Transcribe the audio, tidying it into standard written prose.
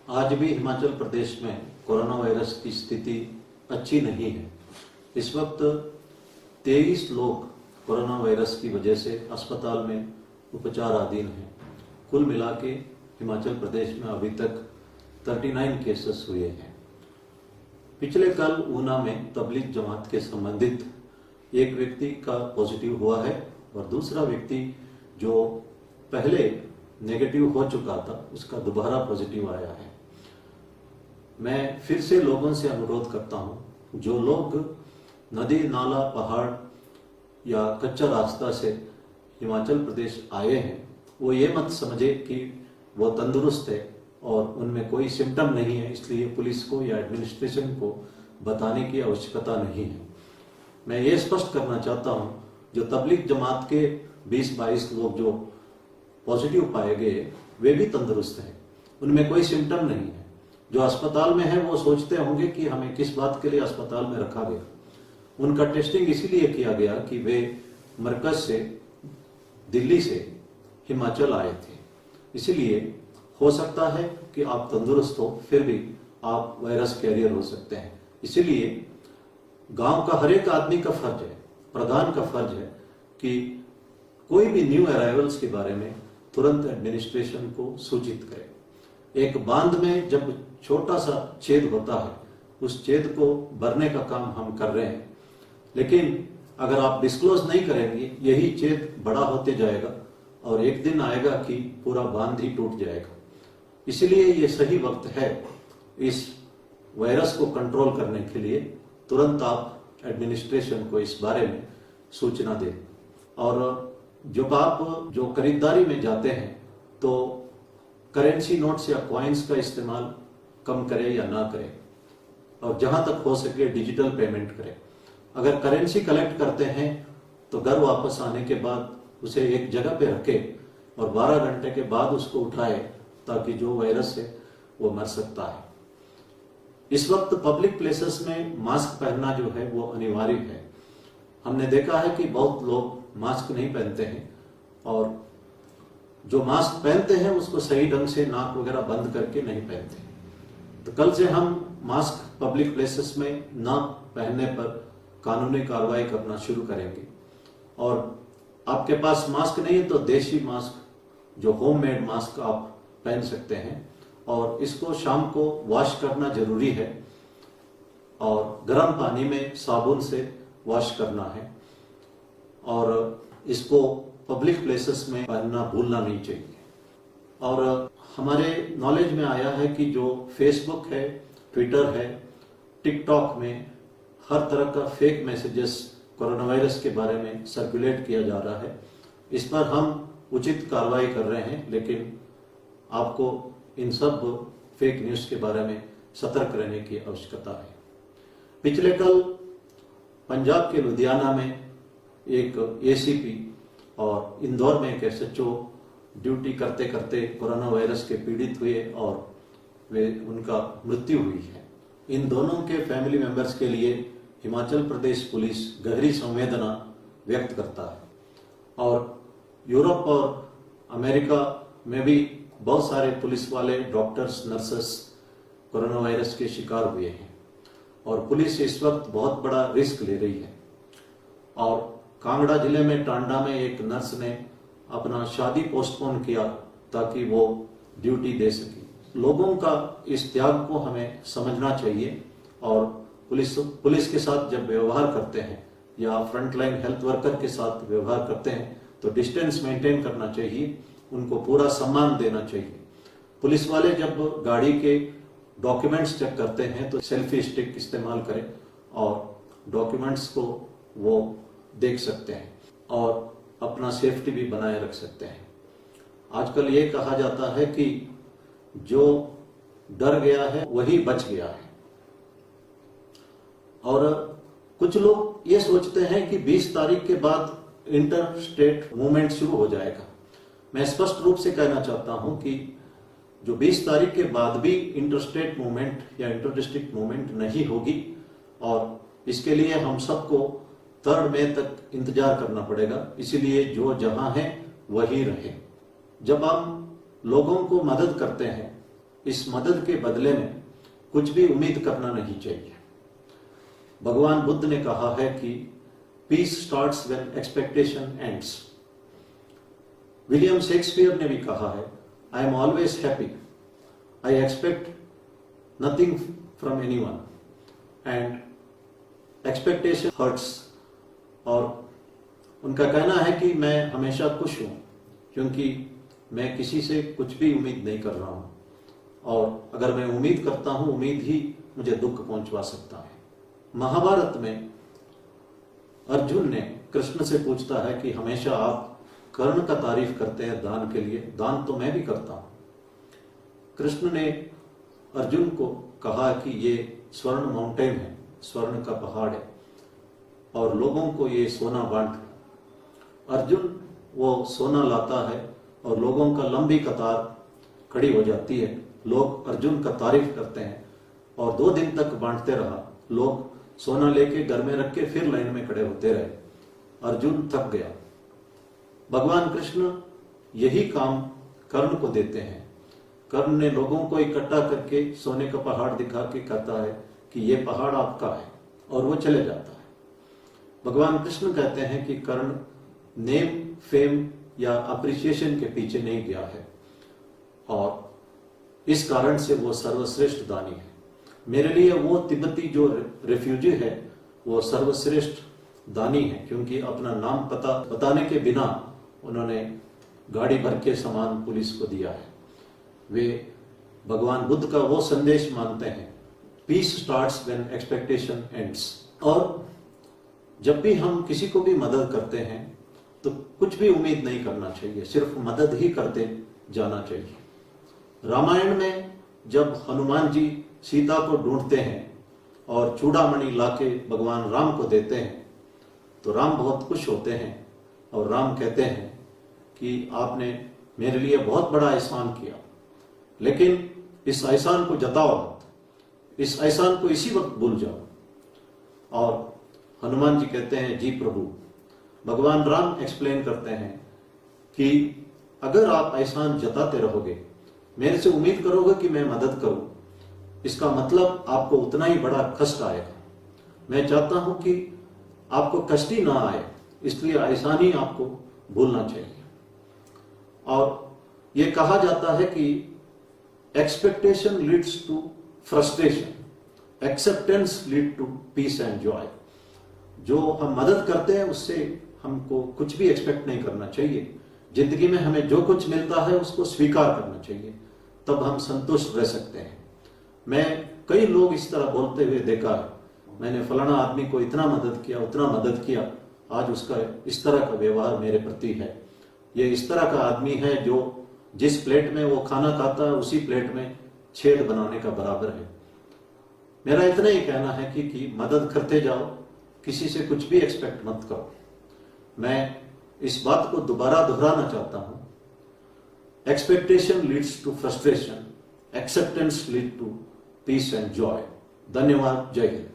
आज भी हिमाचल प्रदेश में कोरोना वायरस की स्थिति अच्छी नहीं है। इस वक्त 23 लोग कोरोना वायरस की वजह से अस्पताल में उपचाराधीन हैं। कुल मिला के हिमाचल प्रदेश में अभी तक 39 केसेस हुए हैं। पिछले कल ऊना में तबलीग जमात के संबंधित एक व्यक्ति का पॉजिटिव हुआ है और दूसरा व्यक्ति जो पहले नेगेटिव हो चुका था उसका दोबारा पॉजिटिव आया है। मैं फिर से लोगों से अनुरोध करता हूं, जो लोग नदी नाला पहाड़ या कच्चा रास्ता से हिमाचल प्रदेश आए हैं वो ये मत समझे कि वो तंदुरुस्त है और उनमें कोई सिम्टम नहीं है, इसलिए पुलिस को या एडमिनिस्ट्रेशन को बताने की आवश्यकता नहीं है। मैं ये स्पष्ट करना चाहता हूं, जो तबलीग जमात के 20-22 लोग जो पॉजिटिव पाए गए वे भी तंदुरुस्त हैं, उनमें कोई सिम्टम नहीं है। जो अस्पताल में है वो सोचते होंगे कि हमें किस बात के लिए अस्पताल में रखा गया। उनका टेस्टिंग इसीलिए किया गया कि वे मरकज से, दिल्ली से हिमाचल आए थे। इसलिए हो सकता है कि आप तंदुरुस्त हो फिर भी आप वायरस कैरियर हो सकते हैं। इसीलिए गांव का हर एक आदमी का फर्ज है, प्रधान का फर्ज है कि कोई भी न्यू अराइवल्स के बारे में तुरंत एडमिनिस्ट्रेशन को सूचित करें। एक बांध में जब छोटा सा छेद होता है उस छेद को भरने का काम हम कर रहे हैं, लेकिन अगर आप डिस्क्लोज नहीं करेंगे यही छेद बड़ा होते जाएगा और एक दिन आएगा कि पूरा बांध ही टूट जाएगा। इसलिए ये सही वक्त है इस वायरस को कंट्रोल करने के लिए तुरंत आप एडमिनिस्ट्रेशन को इस बारे में सूचना दें। और जब आप जो खरीदारी में जाते हैं तो करेंसी नोट्स या कॉइन्स का इस्तेमाल कम करें या ना करें, और जहां तक हो सके डिजिटल पेमेंट करें। अगर करेंसी कलेक्ट करते हैं तो घर वापस आने के बाद उसे एक जगह पे रखें और 12 घंटे के बाद उसको उठाए, ताकि जो वायरस है वो मर सकता है। इस वक्त पब्लिक प्लेसेस में मास्क पहनना जो है वो अनिवार्य है। हमने देखा है कि बहुत लोग मास्क नहीं पहनते हैं और जो मास्क पहनते हैं उसको सही ढंग से नाक वगैरह बंद करके नहीं पहनते। तो कल से हम मास्क पब्लिक प्लेसेस में ना पहनने पर कानूनी कार्रवाई करना शुरू करेंगे। और आपके पास मास्क नहीं है तो देशी मास्क, जो होममेड मास्क आप पहन सकते हैं, और इसको शाम को वॉश करना जरूरी है और गर्म पानी में साबुन से वॉश करना है। और इसको पब्लिक प्लेसेस में पहनना भूलना नहीं चाहिए। और हमारे नॉलेज में आया है कि जो फेसबुक है, ट्विटर है, टिकटॉक में हर तरह का फेक मैसेजेस कोरोना वायरस के बारे में सर्कुलेट किया जा रहा है। इस पर हम उचित कार्रवाई कर रहे हैं, लेकिन आपको इन सब फेक न्यूज के बारे में सतर्क रहने की आवश्यकता है। पिछले कल पंजाब के लुधियाना में एक एसीपी और इंदौर में एक एसएचओ ड्यूटी करते करते कोरोना वायरस के पीड़ित हुए और उनका मृत्यु हुई है। इन दोनों के फैमिली मेंबर्स के लिए हिमाचल प्रदेश पुलिस गहरी संवेदना व्यक्त करता है। और यूरोप और अमेरिका में भी बहुत सारे पुलिस वाले, डॉक्टर्स, नर्सेस कोरोना वायरस के शिकार हुए हैं और पुलिस इस वक्त बहुत बड़ा रिस्क ले रही है। और कांगड़ा जिले में टांडा में एक नर्स ने अपना शादी पोस्टपोन किया ताकि वो ड्यूटी दे सके। लोगों का इस त्याग को हमें समझना चाहिए और पुलिस के साथ जब व्यवहार करते हैं या फ्रंटलाइन हेल्थ वर्कर के साथ व्यवहार करते हैं तो डिस्टेंस मेंटेन करना चाहिए, उनको पूरा सम्मान देना चाहिए। पुलिस वाले जब गाड़ी के डॉक्यूमेंट्स चेक करते हैं तो सेल्फी स्टिक इस्तेमाल करें और डॉक्यूमेंट्स को वो देख सकते हैं और अपना सेफ्टी भी बनाए रख सकते हैं। आजकल ये कहा जाता है कि जो डर गया है वही बच गया है। और कुछ लोग ये सोचते हैं कि 20 तारीख के बाद इंटर स्टेट मूवमेंट शुरू हो जाएगा। मैं स्पष्ट रूप से कहना चाहता हूं कि जो 20 तारीख के बाद भी इंटर स्टेट मूवमेंट या इंटर डिस्ट्रिक्ट मूवमेंट नहीं होगी, और इसके लिए हम सबको 3 मई तक इंतजार करना पड़ेगा। इसीलिए जो जहां है वही रहे। जब हम लोगों को मदद करते हैं इस मदद के बदले में कुछ भी उम्मीद करना नहीं चाहिए। भगवान बुद्ध ने कहा है कि peace starts when expectation ends. William Shakespeare ने भी कहा है, I am always happy, I expect nothing from anyone and expectation hurts. और उनका कहना है कि मैं हमेशा खुश हूं क्योंकि मैं किसी से कुछ भी उम्मीद नहीं कर रहा हूं, और अगर मैं उम्मीद करता हूं, उम्मीद ही मुझे दुख पहुंचवा सकता है। महाभारत में अर्जुन ने कृष्ण से पूछता है कि हमेशा आप कर्ण का तारीफ करते हैं दान के लिए, दान तो मैं भी करता हूं। कृष्ण ने अर्जुन को कहा कि ये स्वर्ण माउंटेन है, स्वर्ण का पहाड़ है, और लोगों को ये सोना बांट। अर्जुन वो सोना लाता है और लोगों का लंबी कतार खड़ी हो जाती है, लोग अर्जुन का तारीफ करते हैं, और 2 दिन तक बांटते रहा। लोग सोना लेके घर में रख के फिर लाइन में खड़े होते रहे। अर्जुन थक गया। भगवान कृष्ण यही काम कर्ण को देते हैं। कर्ण ने लोगों को इकट्ठा करके सोने का पहाड़ दिखा के कहता है कि ये पहाड़ आपका है, और वो चले जाता है। भगवान कृष्ण कहते हैं कि कर्ण नेम, फेम या अप्रिसिएशन के पीछे नहीं गया है, और इस कारण से वो सर्वश्रेष्ठ दानी है। मेरे लिए वो तिब्बती जो रेफ्यूजी है वो सर्वश्रेष्ठ दानी है, क्योंकि अपना नाम पता बताने के बिना उन्होंने गाड़ी भर के सामान पुलिस को दिया है। वे भगवान बुद्ध का वो संदेश मानते हैं, peace starts when expectation ends. और जब भी हम किसी को भी मदद करते हैं तो कुछ भी उम्मीद नहीं करना चाहिए, सिर्फ मदद ही करते जाना चाहिए। रामायण में जब हनुमान जी सीता को ढूंढते हैं और चूड़ामणि लाके भगवान राम को देते हैं तो राम बहुत खुश होते हैं, और राम कहते हैं कि आपने मेरे लिए बहुत बड़ा एहसान किया, लेकिन इस एहसान को जताओ मत, इस एहसान को इसी वक्त भूल जाओ। और हनुमान जी कहते हैं, जी प्रभु। भगवान राम एक्सप्लेन करते हैं कि अगर आप एहसान जताते रहोगे, मेरे से उम्मीद करोगे कि मैं मदद करूं, इसका मतलब आपको उतना ही बड़ा कष्ट आएगा। मैं चाहता हूं कि आपको कष्ट ही ना आए, इसलिए एहसान ही आपको भूलना चाहिए। और यह कहा जाता है कि expectation leads to frustration, acceptance lead to peace and joy. जो हम मदद करते हैं उससे हमको कुछ भी एक्सपेक्ट नहीं करना चाहिए। जिंदगी में हमें जो कुछ मिलता है उसको स्वीकार करना चाहिए, तब हम संतुष्ट रह सकते हैं। मैं कई लोग इस तरह बोलते हुए देखा है, मैंने फलाना आदमी को इतना मदद किया, उतना मदद किया, आज उसका इस तरह का व्यवहार मेरे प्रति है। ये इस तरह का आदमी है जो जिस प्लेट में वो खाना खाता है उसी प्लेट में छेद बनाने का बराबर है। मेरा इतना ही कहना है कि मदद करते जाओ, किसी से कुछ भी एक्सपेक्ट मत करो। मैं इस बात को दोबारा दोहराना चाहता हूं, expectation leads to frustration, acceptance lead to peace and joy. धन्यवाद। जय हिंद।